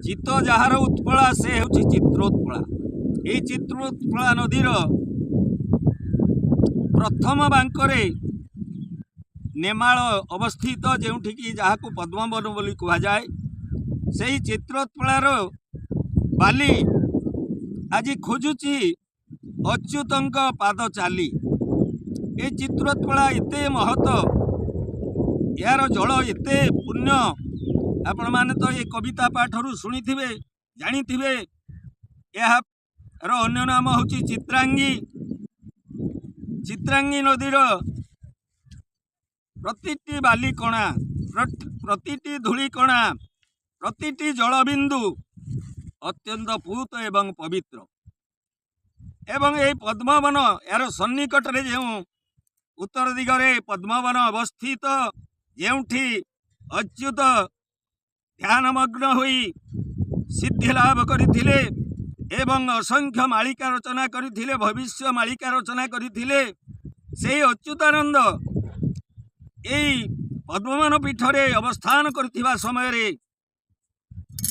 चित्त जार उत्पला से हूँ चित्रोत्पला। ये चित्रोत्पला नदीर प्रथम बांकरे नेमाल अवस्थित जोठिकी जहाँ को पद्मवन बोली कहुए से चित्रोत्पलार बाली आज खोजुची अच्युतंक पाद चाली। ये चित्रोत्पला एते महत यार जल एते पुण्य आपण माने तो ये कविता पाठरू शुणी थे जानी थे। यार अन्य नाम हूँ चित्रांगी। चित्रांगी नदीर प्रतिटी बालिकणा प्रतिटी धूलिकणा प्रतिटी जलबिंदु अत्यंत पूत एवं पवित्र एवं ये पद्मवन यार सन्निकट में जो उत्तर दिगरे पद्मवन अवस्थित जोठी अच्युत ध्यानमग्न हुई सिद्धि लाभ करथिले एवं असंख्य मालिका रचना करथिले भविष्य मालिका रचना करथिले से अच्युतानंद यही पद्मवन पीठरे अवस्थान करथिबा समय रे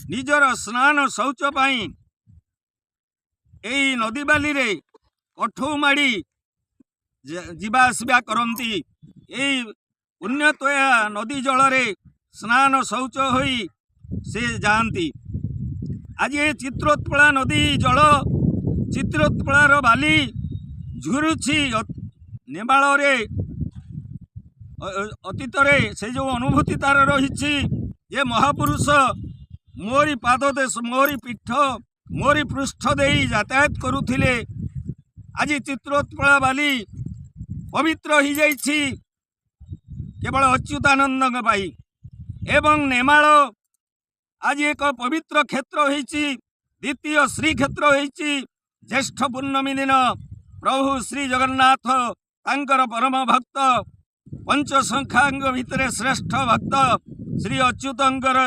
निजर स्नान शौच पाई यही नदी बाली रे कठौ माड़ी जीवा आसवा करती। यही पुण्यतया नदी जल रे स्नान शौच होई से जाती। आज ये चित्रोत्पला नदी जल चित्रोत्पलार बाली झुरुछि नेमाल रे अतीत रे से जो अनुभूति तार रही ये महापुरुष मोरी पाद देश मोरी पीठ मोरी पृष्ठ दे यातायात करुथिले। आज चित्रोत्पला बाली पवित्र हो जाइछि केवल अच्युतानंद पाई एवं नेमाल आज एक पवित्र क्षेत्र होइछि द्वितीय श्री क्षेत्र होइछि। ज्येष्ठ पूर्णमी दिन प्रभु श्री जगन्नाथ तांकर परम भक्त पंचसंख्यांग भितर श्रेष्ठ भक्त श्री अच्युतंकर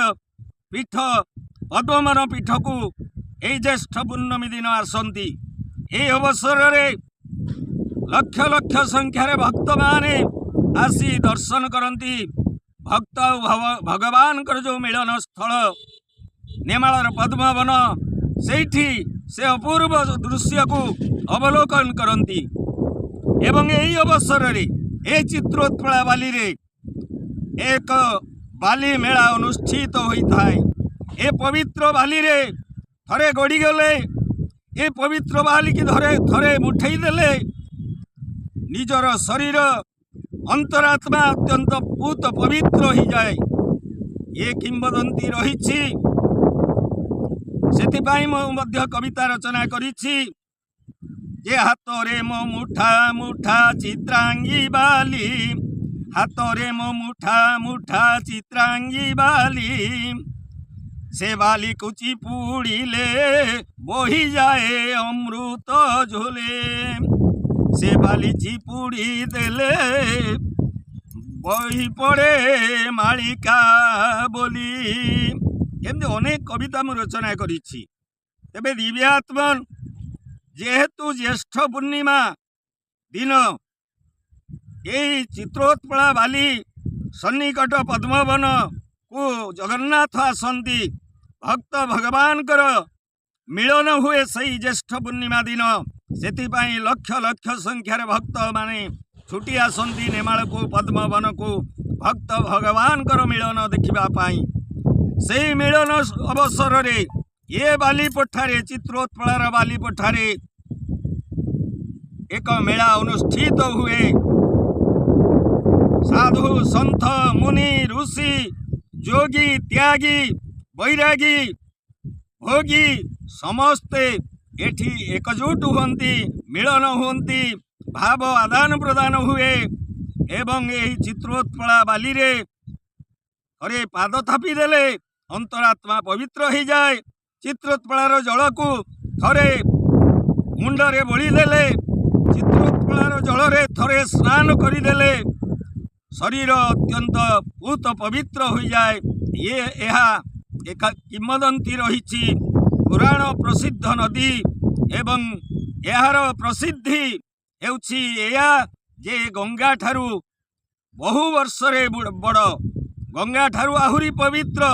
पीठ पद्मवन पीठ को यही ज्येष्ठ पूर्णमी दिन आसती। ये अवसर रे लक्ष लक्ष संख्यार भक्त माने आसी दर्शन करती। भक्त भगवान जो मिलन स्थल नेमालर पद्मवन सेठी से अपूर्व दृश्य को अवलोकन करती। एवं यही अवसर रे ए चित्रोत्पला बाली रे एक बाली मेला अनुष्ठित होता है। ए पवित्र बाली रे थरे गड़ी गले ए पवित्र बाली की थरे मुठे देले निजर शरीर अंतरात्मा अत्यंत पूत पवित्र हो जाए। ये किंवदंती रही से मध्य कविता रचना करिछि जे हाथ रे मो मुठा मुठा चित्रांगी बाली हाथ रे मो मुठा मुठा चित्रांगी बाली से बाली कुची पुड़िले बोही जाए अमृत झोले से बाली चिपुड़ी देले बही पड़े मालिका बोली। एमती अनेक कविता मु रचना करिछि। तेबे दिव्यात्मन जेहेतु ज्येष्ठ पूर्णिमा दिन यही चित्रोत्पला बाली सन्निकट पद्मवन को जगन्नाथ आसती भक्त भगवान मिलन हुए सही ज्येष्ठ पूर्णिमा दिन से लक्ष लक्ष संख्यार भक्त माने छुटी आसती नेमाल को पद्मवन को भक्त भगवान मिलन देखापी। से मिलन अवसर रे ये बाली पठारे चित्रोत्पलार बाली पठारे एक मेला अनुष्ठित हुए। साधु संत मुनि ऋषि जोगी त्यागी बैरागी भोगी समस्ते एठी एकजुट हुंती मिलन हुंती भाव आदान प्रदान हुए एवं यही चित्रोत्पला बाली रे थरे पाद थापी देले अंतरात्मा पवित्र हो जाए। चित्रोत्पलार जल को थरे मुंडरे बोली देले चित्रोत्पलार जल रे थरे स्नान करदेले शरीर अत्यंत पूत पवित्र हो जाए। ये एक किंवदंती रही पुराण प्रसिद्ध नदी एवं यार प्रसिद्धि हेउछि एया जे गंगा ठारू बहु वर्ष रे बड़ गंगा ठारू आहुरी पवित्र